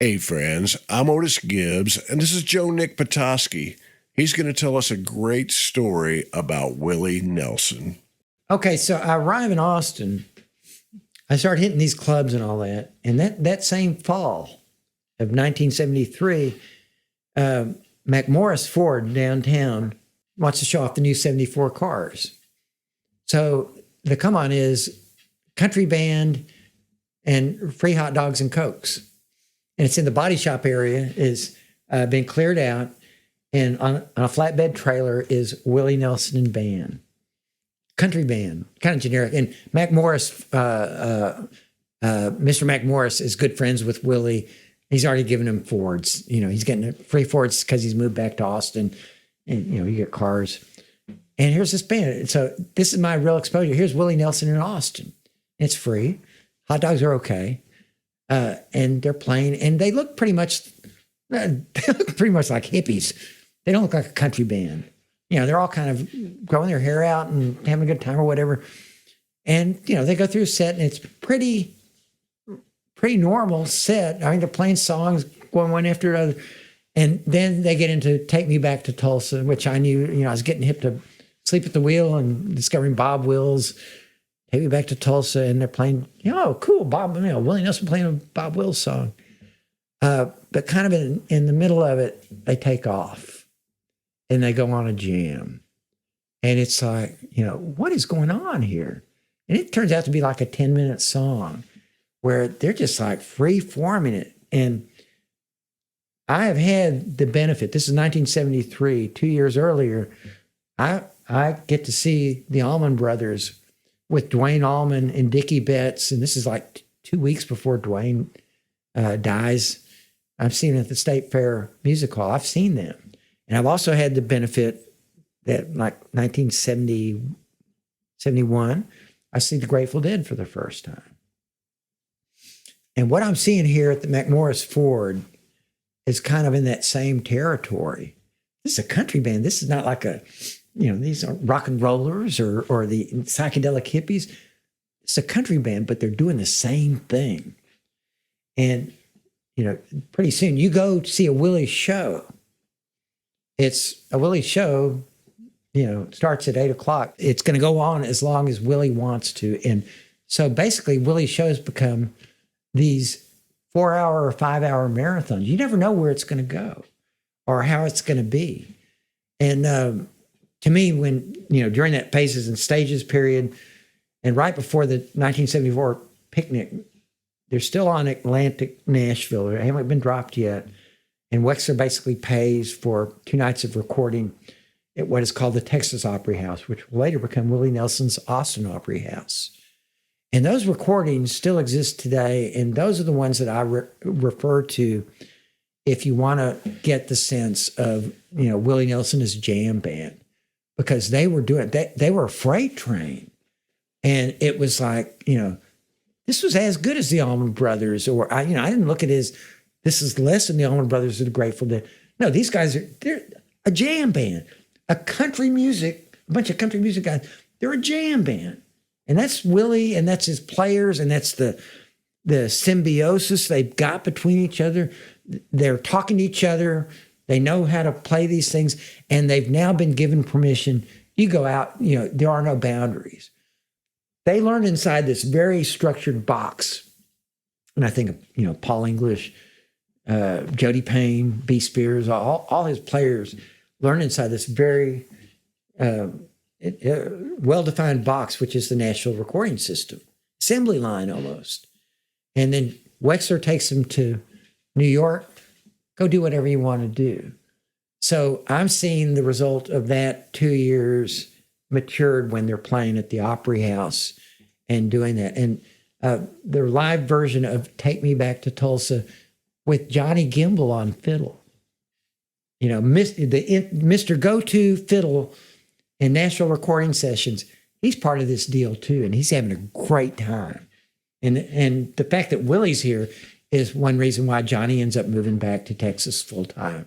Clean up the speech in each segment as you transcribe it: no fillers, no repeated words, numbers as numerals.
Hey friends, I'm Otis Gibbs, and this is Nick Patoski. He's going to tell us a great story about Willie Nelson. Okay, so I arrive in Austin. I start hitting these clubs and all that. And that same fall of 1973, McMorris Ford downtown wants to show off the new 74 cars. So the come on is country band and free hot dogs and Cokes. And it's in the body shop area, is been cleared out. And on a flatbed trailer is Willie Nelson and band. Country band, kind of generic. And McMorris, Mr. McMorris is good friends with Willie. He's already given him Fords. You know, he's getting free Fords because he's moved back to Austin. And, you know, you get cars. And here's this band. So this is my real exposure. Here's Willie Nelson in Austin. It's free. Hot dogs are okay. And they're playing. And they look pretty much like hippies. They don't look like a country band. You know, they're all kind of growing their hair out and having a good time or whatever. And, you know, they go through a set and it's pretty normal set. I mean, they're playing songs, going one after another. And then they get into Take Me Back to Tulsa, which I knew, you know, I was getting hip to Sleep at the Wheel and discovering Bob Wills. Take Me Back to Tulsa. And they're playing, you know, cool, Willie Nelson playing a Bob Wills song. But kind of in the middle of it, they take off. And they go on a jam. And it's like, you know, what is going on here? And it turns out to be like a 10-minute song where they're just like free forming it. And I have had the benefit, this is 1973, 2 years earlier, I get to see the Allman Brothers with Dwayne Allman and Dickie Betts. And this is like 2 weeks before Dwayne dies. I've seen them at the State Fair Music Hall. I've seen them. And I've also had the benefit that like 1970, 71, I see the Grateful Dead for the first time. And what I'm seeing here at the McMorris Ford is kind of in that same territory. This is a country band. This is not like these aren't rock and rollers or the psychedelic hippies. It's a country band, but they're doing the same thing. And, you know, pretty soon you go see a Willie show. It's a Willie show, you know, starts at 8:00. It's going to go on as long as Willie wants to. And so basically Willie shows become these 4-hour or 5-hour marathons. You never know where it's going to go or how it's going to be. And to me, when, you know, during that Paces and Stages period and right before the 1974 picnic, they're still on Atlantic Nashville. They haven't been dropped yet. And Wexler basically pays for 2 nights of recording at what is called the Texas Opry House, which will later become Willie Nelson's Austin Opry House. And those recordings still exist today. And those are the ones that I refer to if you want to get the sense of, you know, Willie Nelson as a jam band, because they were doing, they were a freight train. And it was like, you know, this was as good as the Allman Brothers, or I didn't look at it as, this is less than the Allman Brothers or the Grateful Dead. No, these guys they're a jam band, a bunch of country music guys. They're a jam band. And that's Willie, and that's his players, and that's the symbiosis they've got between each other. They're talking to each other. They know how to play these things, and they've now been given permission. You go out, you know, there are no boundaries. They learned inside this very structured box. And I think of, you know, Paul English, Jody Payne, B. Spears, all his players learn inside this very well-defined box, which is the Nashville recording system, assembly line almost. And then Wexler takes them to New York, go do whatever you want to do. So I'm seeing the result of that 2 years matured when they're playing at the Opry House and doing that. And their live version of Take Me Back to Tulsa with Johnny Gimbel on fiddle. You know, Mr. Go-To Fiddle in Nashville recording sessions, he's part of this deal too, and he's having a great time. And the fact that Willie's here is one reason why Johnny ends up moving back to Texas full time.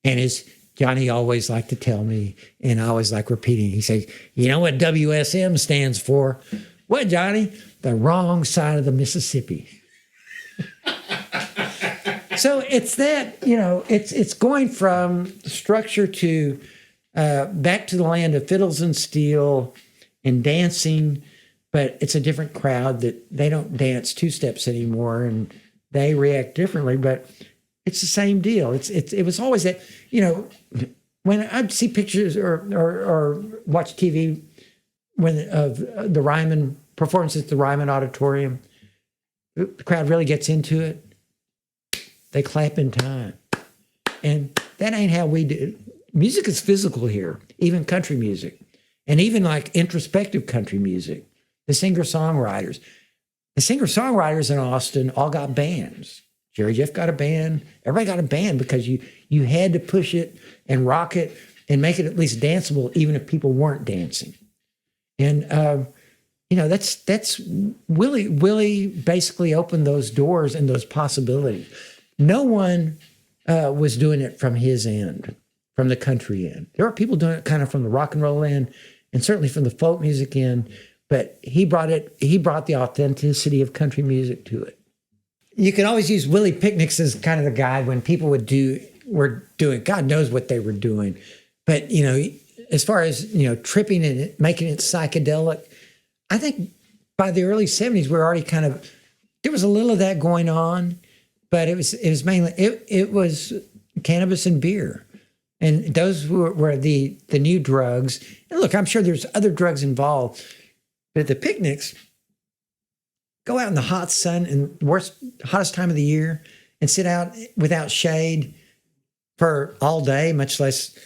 And as Johnny always liked to tell me, and I always like repeating, he says, you know what WSM stands for? What, Johnny? The wrong side of the Mississippi. So it's that, it's going from structure to back to the land of fiddles and steel and dancing, but it's a different crowd that they don't dance two steps anymore and they react differently, but it's the same deal. It was always that, when I'd see pictures or watch TV of the Ryman performances at the Ryman Auditorium, the crowd really gets into it. They clap in time. And that ain't how we do. Music is physical here, even country music, and even like introspective country music. The singer-songwriters in Austin all got bands. Jerry Jeff got a band. Everybody got a band because you had to push it and rock it and make it at least danceable, even if people weren't dancing. And that's Willie basically opened those doors and those possibilities. No one was doing it from his end, from the country end. There are people doing it kind of from the rock and roll end, and certainly from the folk music end. But he brought the authenticity of country music to it. You can always use Willie picnics as kind of the guide when people were doing, God knows what they were doing. But, as far as, tripping and making it psychedelic, I think by the early 70s, we're already there was a little of that going on, but it was mainly, it was cannabis and beer. And those were the new drugs. And look, I'm sure there's other drugs involved, but at the picnics, go out in the hot sun and hottest time of the year and sit out without shade for all day, much less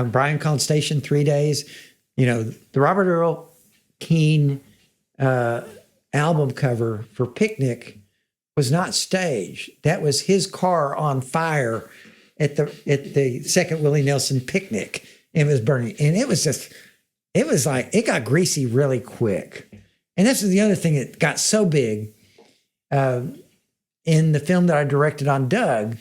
Brian Collins Station 3 days. The Robert Earl Keen album cover for Picnic was not staged. That was his car on fire at the second Willie Nelson picnic, and it was burning. And it was like, it got greasy really quick. And this is the other thing that got so big. In the film that I directed on Doug,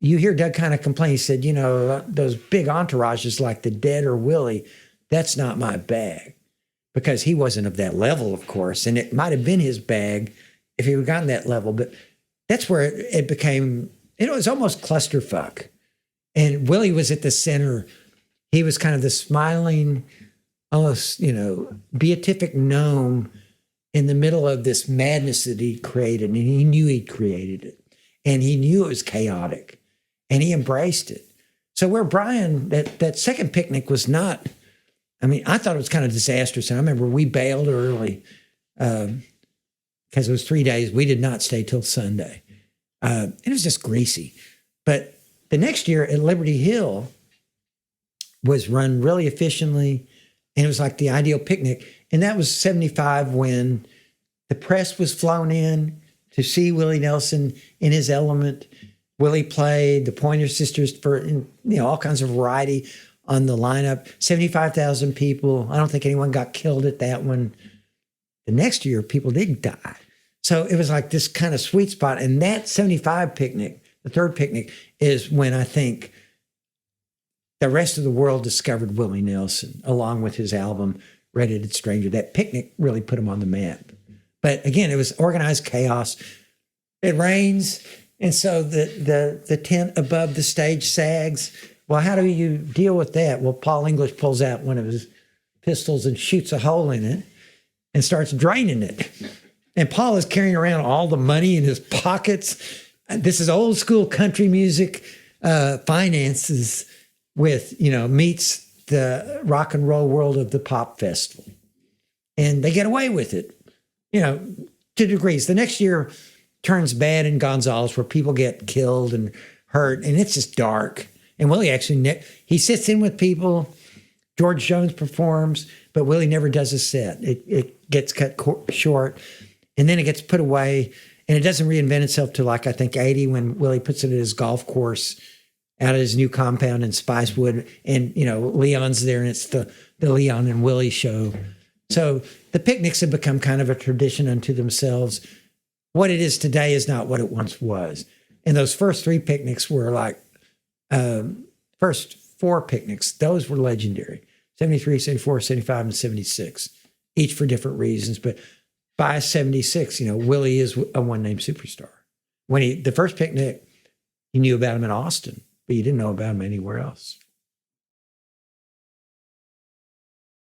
you hear Doug kind of complain. He said, those big entourages like the Dead or Willie, that's not my bag. Because he wasn't of that level, of course. And it might have been his bag if he had gotten that level. But that's where it became, it was almost clusterfuck. And Willie was at the center. He was kind of the smiling, almost, beatific gnome in the middle of this madness that he created. And he knew he'd created it. And he knew it was chaotic. And he embraced it. So where Brian, that second picnic was not, I thought it was kind of disastrous. And I remember we bailed early because it was 3 days. We did not stay till Sunday. It was just greasy. But the next year at Liberty Hill was run really efficiently. And it was like the ideal picnic. And that was 75 when the press was flown in to see Willie Nelson in his element. Willie played the Pointer Sisters for all kinds of variety on the lineup. 75,000 people. I don't think anyone got killed at that one. The next year, people did die. So it was like this kind of sweet spot. And that 75 picnic, the third picnic, is when I think the rest of the world discovered Willie Nelson, along with his album, Red-Headed Stranger. That picnic really put him on the map. But again, it was organized chaos. It rains, and so the tent above the stage sags. Well, how do you deal with that? Well, Paul English pulls out one of his pistols and shoots a hole in it and starts draining it. And Paul is carrying around all the money in his pockets. This is old school country music finances with, meets the rock and roll world of the pop festival. And they get away with it, to degrees. The next year turns bad in Gonzales where people get killed and hurt, and it's just dark. And Willie actually, he sits in with people. George Jones performs, but Willie never does a set. It gets cut short, and then it gets put away, and it doesn't reinvent itself till I think 80 when Willie puts it at his golf course out of his new compound in Spicewood, and Leon's there, and it's the Leon and Willie show. So the picnics have become kind of a tradition unto themselves. What it is today is not what it once was. And those first three picnics were like, first four picnics, those were legendary. 73, 74, 75, and 76, each for different reasons. But by 76, Willie is a one-name superstar. When the first picnic, You knew about him in Austin, but you didn't know about him anywhere else.